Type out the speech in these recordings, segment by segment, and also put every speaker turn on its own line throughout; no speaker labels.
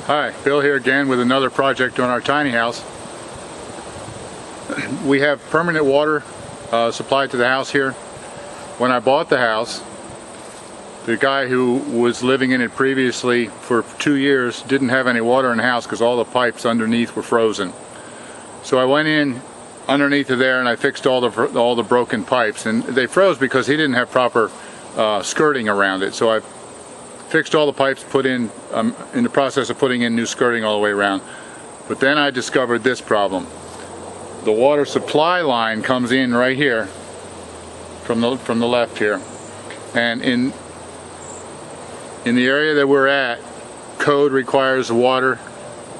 Hi, Bill here again with another project on our tiny house. We have permanent water supplied to the house here. When I bought the house, the guy who was living in it previously for 2 years didn't have any water in the house because all the pipes underneath were frozen. So I went in underneath of there and I fixed all the broken pipes, and they froze because he didn't have proper skirting around it. So I fixed all the pipes, put in the process of putting in new skirting all the way around. But then I discovered this problem. The water supply line comes in right here from the left here, and in the area that we're at, code requires water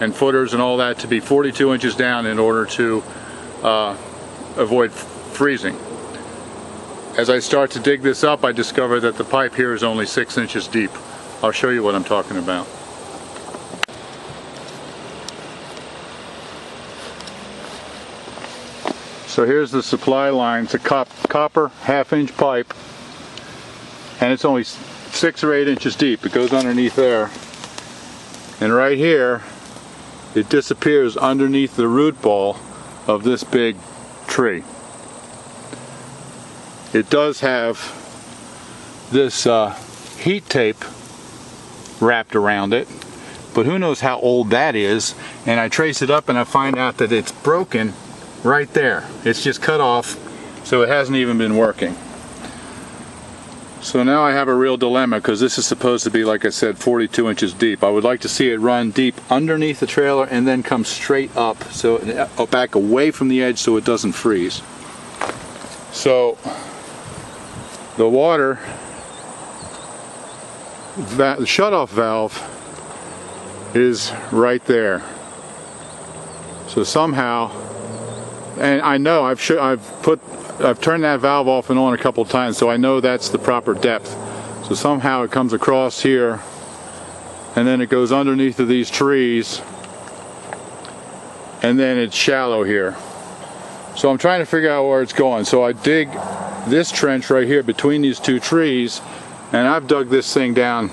and footers and all that to be 42 inches down in order to avoid freezing. As I start to dig this up, I discover that the pipe here is only 6 inches deep. I'll show you what I'm talking about. So here's the supply line. It's a copper half-inch pipe, and it's only 6 or 8 inches deep. It goes underneath there, and right here it disappears underneath the root ball of this big tree. It does have this heat tape wrapped around it, but who knows how old that is. And I trace it up and I find out that it's broken right there. It's just cut off, so it hasn't even been working. So now I have a real dilemma, because this is supposed to be, like I said, 42 inches deep. I would like to see it run deep underneath the trailer and then come straight up, so back away from the edge so it doesn't freeze. So the water, the shutoff valve is right there. So somehow, and I know I've turned that valve off and on a couple of times, so I know that's the proper depth. So somehow it comes across here, and then it goes underneath of these trees, and then it's shallow here. So I'm trying to figure out where it's going. So I dig this trench right here between these two trees, and I've dug this thing down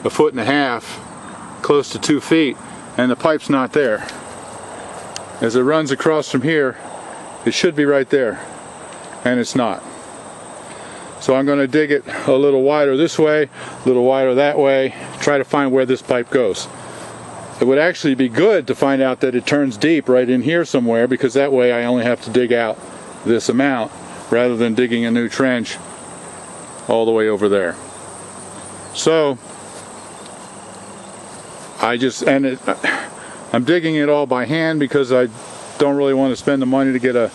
1.5 feet, close to 2 feet, and the pipe's not there. As it runs across from here, it should be right there, and it's not. So I'm going to dig it a little wider this way, a little wider that way, try to find where this pipe goes. It would actually be good to find out that it turns deep right in here somewhere, because that way I only have to dig out this amount rather than digging a new trench all the way over there. So I'm digging it all by hand because I don't really want to spend the money to get a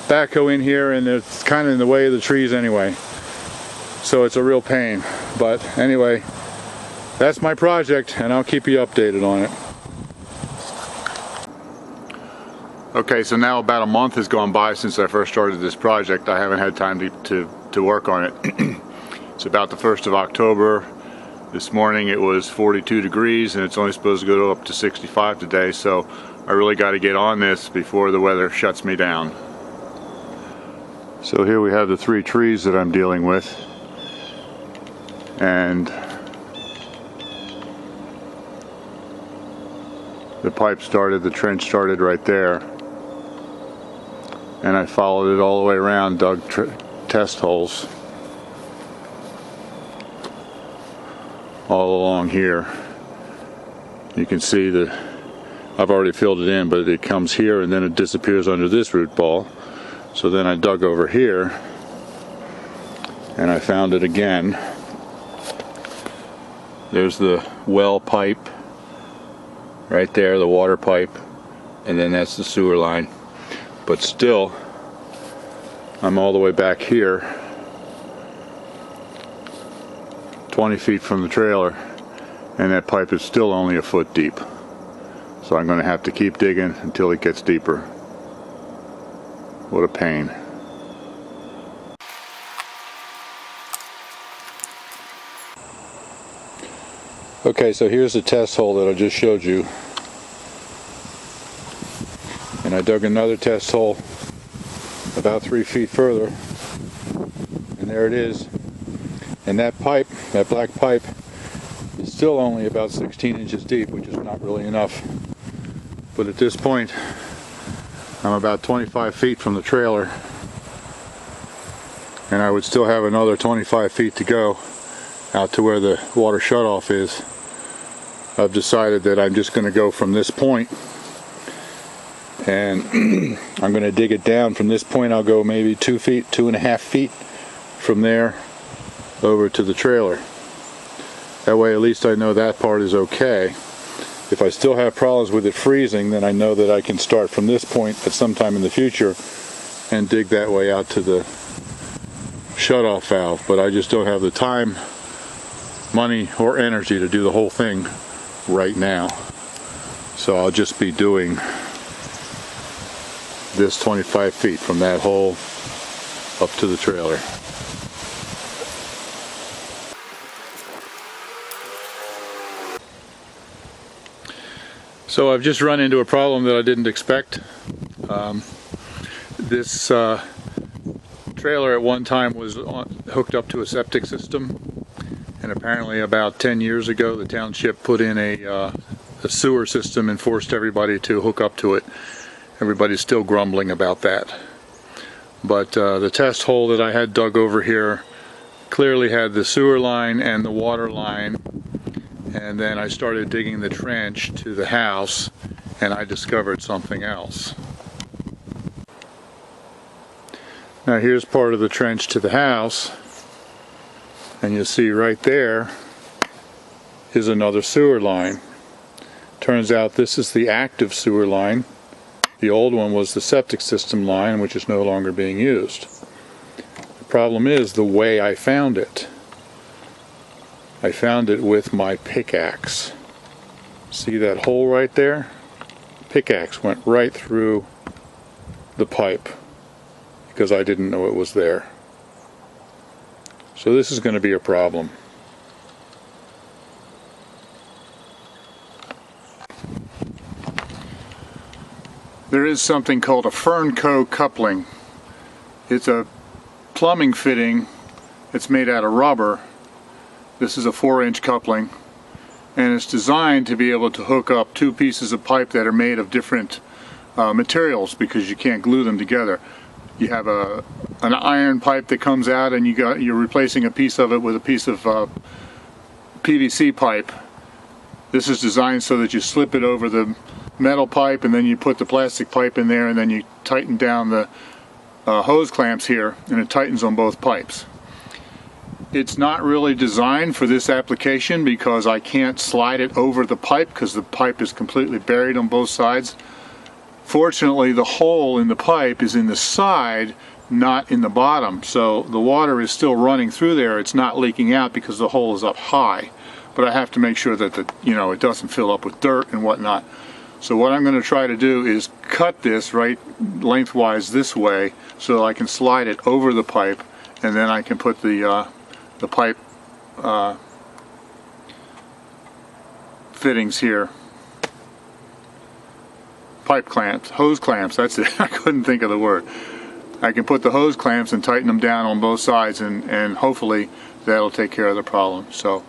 backhoe in here, and it's kind of in the way of the trees anyway. So it's a real pain. But anyway, that's my project, and I'll keep you updated on it. Okay, so now about a month has gone by since I first started this project. I haven't had time to work on it. It's about the 1st of October. This morning it was 42 degrees, and it's only supposed to go up to 65 today, so I really got to get on this before the weather shuts me down. So here we have the 3 trees that I'm dealing with, and the pipe started, the trench started right there, and I followed it all the way around, dug test holes all along here. You can see that I've already filled it in, but it comes here and then it disappears under this root ball. So then I dug over here and I found it again. There's the well pipe right there, the water pipe, and then that's the sewer line. But still, I'm all the way back here, 20 feet from the trailer, and that pipe is still only 1 foot deep. So I'm going to have to keep digging until it gets deeper. What a pain. Okay, so here's the test hole that I just showed you. And I dug another test hole about 3 feet further, and there it is. And that pipe, that black pipe, It's still only about 16 inches deep, which is not really enough. But at this point, I'm about 25 feet from the trailer, and I would still have another 25 feet to go out to where the water shutoff is. I've decided that I'm just going to go from this point, and I'm going to dig it down. From this point I'll go maybe 2 feet, 2.5 feet from there over to the trailer. That way at least I know that part is okay. If I still have problems with it freezing, then I know that I can start from this point at some time in the future and dig that way out to the shutoff valve. But I just don't have the time, money, or energy to do the whole thing right now. So I'll just be doing this 25 feet from that hole up to the trailer. So I've just run into a problem that I didn't expect. This trailer at one time was hooked up to a septic system, and apparently about 10 years ago the township put in a sewer system and forced everybody to hook up to it. Everybody's still grumbling about that. But the test hole that I had dug over here clearly had the sewer line and the water line, and then I started digging the trench to the house and I discovered something else. Now here's part of the trench to the house, and you'll see right there is another sewer line. Turns out this is the active sewer line. The old one was the septic system line, which is no longer being used. The problem is the way I found it. I found it with my pickaxe. See that hole right there? Pickaxe went right through the pipe because I didn't know it was there. So this is going to be a problem. There is something called a Fernco coupling. It's a plumbing fitting. It's made out of rubber. This is a 4-inch coupling, and it's designed to be able to hook up two pieces of pipe that are made of different materials, because you can't glue them together. You have an iron pipe that comes out, and you're replacing a piece of it with a piece of PVC pipe. This is designed so that you slip it over the metal pipe, and then you put the plastic pipe in there, and then you tighten down the hose clamps here, and it tightens on both pipes. It's not really designed for this application because I can't slide it over the pipe because the pipe is completely buried on both sides. Fortunately, the hole in the pipe is in the side, not in the bottom, so the water is still running through there. It's not leaking out because the hole is up high. But I have to make sure that it doesn't fill up with dirt and whatnot. So what I'm going to try to do is cut this right lengthwise this way so that I can slide it over the pipe, and then I can put the pipe fittings here. Pipe clamps, hose clamps, that's it. I couldn't think of the word. I can put the hose clamps and tighten them down on both sides, and hopefully that'll take care of the problem. So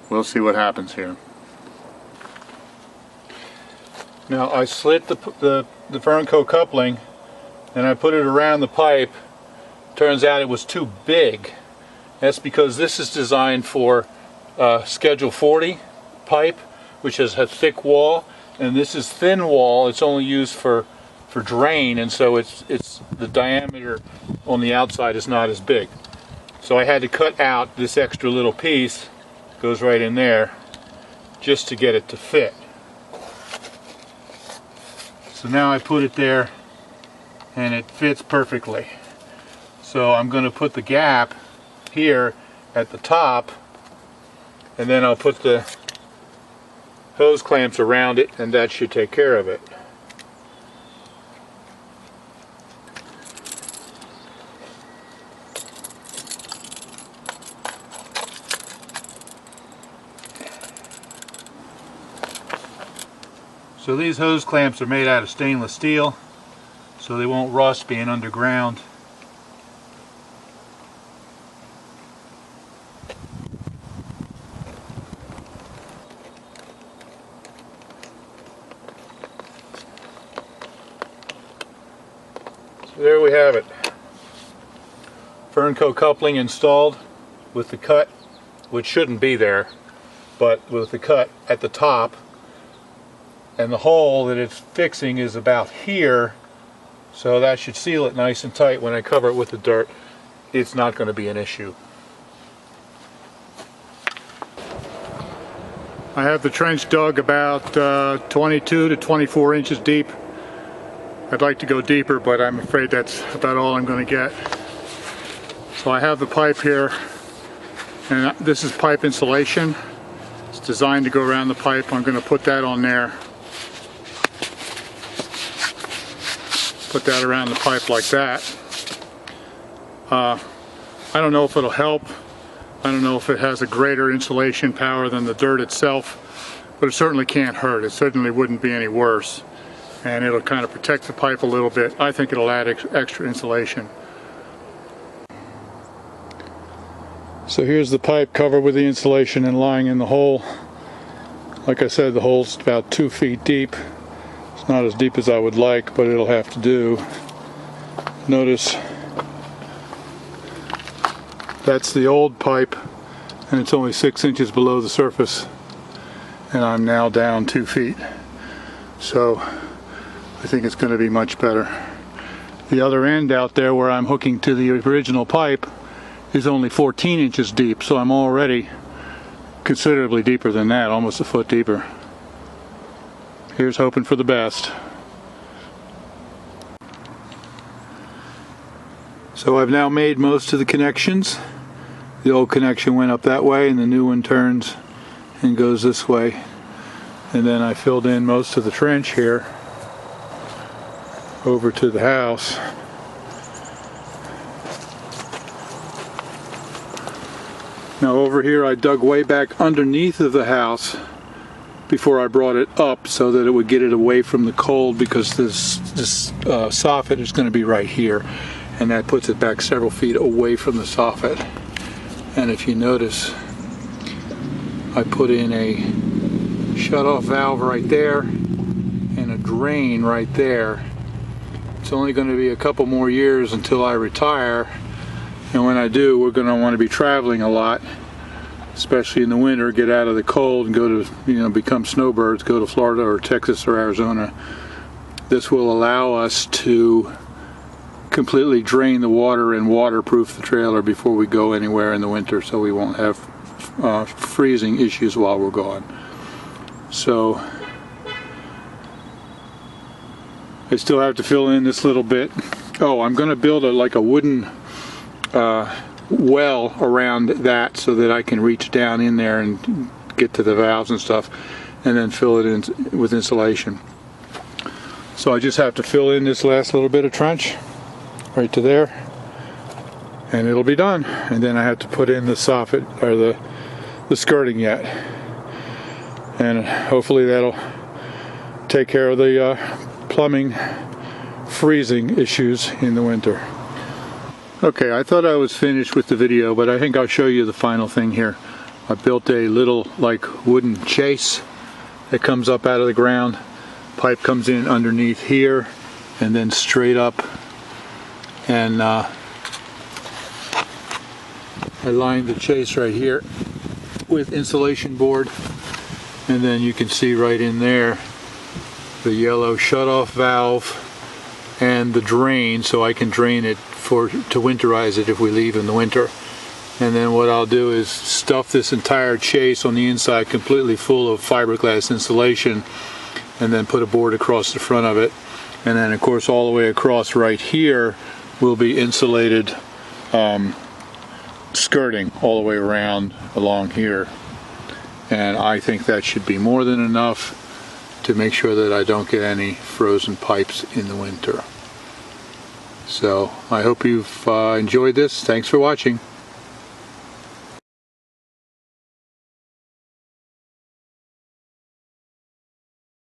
we'll see what happens here. Now I slit the Fernco coupling and I put it around the pipe. Turns out it was too big. That's because this is designed for Schedule 40 pipe, which has a thick wall, and this is thin wall. It's only used for drain, and so it's the diameter on the outside is not as big. So I had to cut out this extra little piece, goes right in there, just to get it to fit. So now I put it there and it fits perfectly. So I'm going to put the gap here at the top, and then I'll put the hose clamps around it, and that should take care of it. So these hose clamps are made out of stainless steel, so they won't rust being underground.
we have it. Fernco coupling installed with the cut, which shouldn't be there, but with the cut at the top, and the hole that it's fixing is about here, so that should seal it nice and tight. When I cover it with the dirt, it's not going to be an issue.
I have the trench dug about 22 to 24 inches deep. I'd like to go deeper, but I'm afraid that's about all I'm going to get. So I have the pipe here, and this is pipe insulation. It's designed to go around the pipe. I'm going to put that on there. Put that around the pipe like that. I don't know if it'll help. I don't know if it has a greater insulation power than the dirt itself, but it certainly can't hurt. It certainly wouldn't be any worse. And it'll kind of protect the pipe a little bit. I think it'll add extra insulation. So here's the pipe covered with the insulation and lying in the hole. Like I said, the hole's about 2 feet deep. It's not as deep as I would like, but it'll have to do. Notice that's the old pipe, and it's only 6 inches below the surface, and I'm now down 2 feet. So I think it's going to be much better. The other end out there where I'm hooking to the original pipe is only 14 inches deep, so I'm already considerably deeper than that, almost a foot deeper. Here's hoping for the best. So I've now made most of the connections. The old connection went up that way, and the new one turns and goes this way. And then I filled in most of the trench here over to the house. Now over here I dug way back underneath of the house before I brought it up so that it would get it away from the cold, because this soffit is going to be right here, and that puts it back several feet away from the soffit. And if you notice, I put in a shut-off valve right there and a drain right there. It's only going to be a couple more years until I retire, and when I do, we're going to want to be traveling a lot, especially in the winter, get out of the cold and go to, become snowbirds, go to Florida or Texas or Arizona. This will allow us to completely drain the water and waterproof the trailer before we go anywhere in the winter, so we won't have freezing issues while we're gone. So I still have to fill in this little bit. Oh, I'm going to build like a wooden well around that so that I can reach down in there and get to the valves and stuff, and then fill it in with insulation. So I just have to fill in this last little bit of trench right to there, and it'll be done. And then I have to put in the soffit, or the skirting yet, and hopefully that'll take care of the plumbing freezing issues in the winter. Okay, I thought I was finished with the video, but I think I'll show you the final thing here. I built a little like wooden chase that comes up out of the ground. Pipe comes in underneath here and then straight up, and I lined the chase right here with insulation board, and then you can see right in there the yellow shut-off valve and the drain, so I can drain it to winterize it if we leave in the winter. And then what I'll do is stuff this entire chase on the inside completely full of fiberglass insulation, and then put a board across the front of it. And then of course all the way across right here will be insulated skirting all the way around along here. And I think that should be more than enough to make sure that I don't get any frozen pipes in the winter. So I hope you've enjoyed this. Thanks for watching.